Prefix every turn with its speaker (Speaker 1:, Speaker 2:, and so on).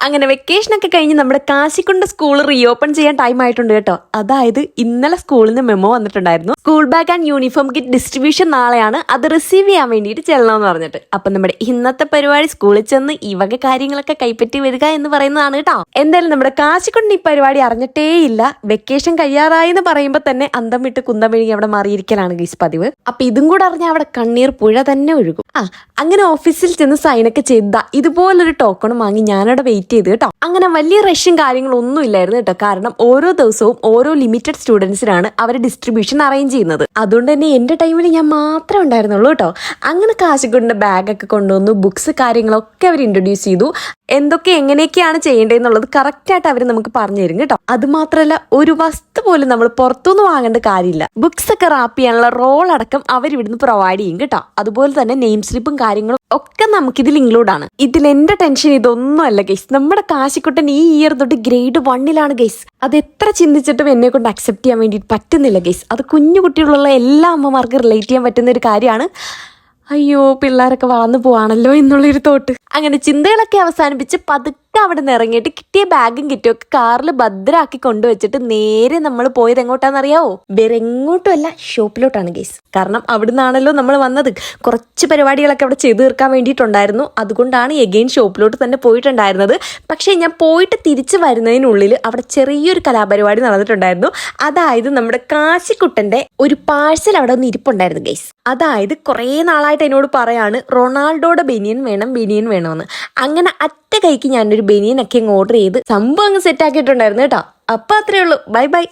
Speaker 1: അങ്ങനെ വെക്കേഷനൊക്കെ കഴിഞ്ഞ് നമ്മുടെ കാശിക്കുണ്ട് സ്കൂൾ റീഓപ്പൺ ചെയ്യാൻ ടൈം ആയിട്ടുണ്ട് കേട്ടോ. അതായത് ഇന്നലെ സ്കൂളിൽ നിന്ന് മെമ്മോ വന്നിട്ടുണ്ടായിരുന്നു. School bag and uniform kit distribution നാളെയാണ്, അത് റിസീവ് ചെയ്യാൻ വേണ്ടിയിട്ട് ചെല്ലണമെന്ന് പറഞ്ഞിട്ട്. അപ്പൊ നമ്മുടെ ഇന്നത്തെ പരിപാടി സ്കൂളിൽ ചെന്ന് ഈ വക കാര്യങ്ങളൊക്കെ കൈപ്പറ്റി വരിക എന്ന് പറയുന്നതാണ് കേട്ടോ. എന്തായാലും നമ്മുടെ കാശിക്കുണ്ട് ഈ പരിപാടി അറിഞ്ഞിട്ടേ ഇല്ല. വെക്കേഷൻ കഴിയാറായി എന്ന് പറയുമ്പോൾ തന്നെ അന്തം വിട്ട് കുന്തം വിഴുങ്ങി അവിടെ മാറിയിരിക്കലാണ് ഗീസ് പതിവ്. അപ്പൊ ഇതും കൂടെ അറിഞ്ഞാൽ അവിടെ കണ്ണീർ പുഴ തന്നെ ഒഴുകും. അങ്ങനെ ഓഫീസിൽ ചെന്ന് സൈനൊക്കെ ചെയ്ത ഇതുപോലൊരു ടോക്കണും വാങ്ങി ഞാനവിടെ വെയിറ്റ് ചെയ്ത് കേട്ടോ. അങ്ങനെ വലിയ റഷ്യൻ കാര്യങ്ങളൊന്നും ഇല്ലായിരുന്നു കേട്ടോ. കാരണം ഓരോ ദിവസവും ഓരോ ലിമിറ്റഡ് സ്റ്റുഡൻസിനാണ് അവർ ഡിസ്ട്രിബ്യൂഷൻ അറേഞ്ച് ചെയ്യുന്നത്. അതുകൊണ്ട് തന്നെ എന്റെ ടൈമിൽ ഞാൻ മാത്രമേ ഉണ്ടായിരുന്നുള്ളൂ കേട്ടോ. അങ്ങനെ കാശിക്കുണ്ടിന്റെ ബാഗൊക്കെ കൊണ്ടുവന്നു, ബുക്സ് കാര്യങ്ങളൊക്കെ അവർ ഇൻട്രൊഡ്യൂസ് ചെയ്തു. എന്തൊക്കെ എങ്ങനെയൊക്കെയാണ് ചെയ്യേണ്ടതെന്നുള്ളത് കറക്റ്റായിട്ട് അവർ നമുക്ക് പറഞ്ഞു തരും കേട്ടോ. അത് മാത്രമല്ല, ഒരു വസ്തു പോലും നമ്മൾ പുറത്തുനിന്ന് വാങ്ങേണ്ട കാര്യമില്ല. ബുക്സ് ഒക്കെ റാപ്പ് ചെയ്യാനുള്ള റോൾ അടക്കം അവർ ഇവിടുന്ന് പ്രൊവൈഡ് ചെയ്യും കേട്ടോ. അതുപോലെ തന്നെ നെയിം സ്ലിപ്പും കാര്യങ്ങളും ഒക്കെ നമുക്കിതിൽ ഇൻക്ലൂഡ് ആണ്. ഇതിൽ എന്റെ ടെൻഷൻ ഇതൊന്നും അല്ല ഗൈസ്. നമ്മുടെ കാശിക്കുട്ടൻ ഈ ഇയർ തൊട്ട് ഗ്രേഡ് 1 ഗൈസ്. അത് എത്ര ചിന്തിച്ചിട്ടും എന്നെ കൊണ്ട് അക്സെപ്റ്റ് ചെയ്യാൻ വേണ്ടി പറ്റുന്നില്ല ഗൈസ്. അത് കുഞ്ഞു കുട്ടികളുള്ള എല്ലാ അമ്മമാർക്കും റിലേറ്റ് ചെയ്യാൻ പറ്റുന്ന ഒരു കാര്യമാണ്. അയ്യോ, പിള്ളേരൊക്കെ വളർന്നു പോവാണല്ലോ എന്നുള്ളൊരു തോട്ട്. അങ്ങനെ ചിന്തകളൊക്കെ അവസാനിപ്പിച്ച് പതുക്കെ അവിടെ നിന്ന് ഇറങ്ങിയിട്ട് കിട്ടിയ ബാഗും കിറ്റും ഒക്കെ കാറിൽ ഭദ്രാക്കി കൊണ്ടുവച്ചിട്ട് നേരെ നമ്മൾ പോയത് എങ്ങോട്ടാണെന്നറിയാവോ? വേറെ എങ്ങോട്ടും അല്ല, ഷോപ്പിലോട്ടാണ് ഗൈസ്. കാരണം അവിടെ നിന്നാണല്ലോ നമ്മൾ വന്നത്. കുറച്ച് പരിപാടികളൊക്കെ അവിടെ ചെയ്തു തീർക്കാൻ വേണ്ടിയിട്ടുണ്ടായിരുന്നു. അതുകൊണ്ടാണ് എഗെയിൻ ഷോപ്പിലോട്ട് തന്നെ പോയിട്ടുണ്ടായിരുന്നത്. പക്ഷേ ഞാൻ പോയിട്ട് തിരിച്ചു വരുന്നതിനുള്ളിൽ അവിടെ ചെറിയൊരു കലാപരിപാടി നടന്നിട്ടുണ്ടായിരുന്നു. അതായത് നമ്മുടെ കാശിക്കുട്ടന്റെ ഒരു പാഴ്സൽ അവിടെ ഒന്ന് ഇരിപ്പുണ്ടായിരുന്നു ഗൈസ്. അതായത് കുറേ നാളായിട്ട് എന്നോട് പറയാണ് റൊണാൾഡോയുടെ ബനിയൻ വേണമെന്ന്. അങ്ങനെ അറ്റ കൈക്ക് ഞാനൊരു ബനിയനൊക്കെ അങ്ങ് ഓർഡർ ചെയ്ത് സംഭവം അങ്ങ് സെറ്റ് ആക്കിയിട്ടുണ്ടായിരുന്നു കേട്ടോ. അപ്പൊ അത്രേ ഉള്ളൂ. Bye bye.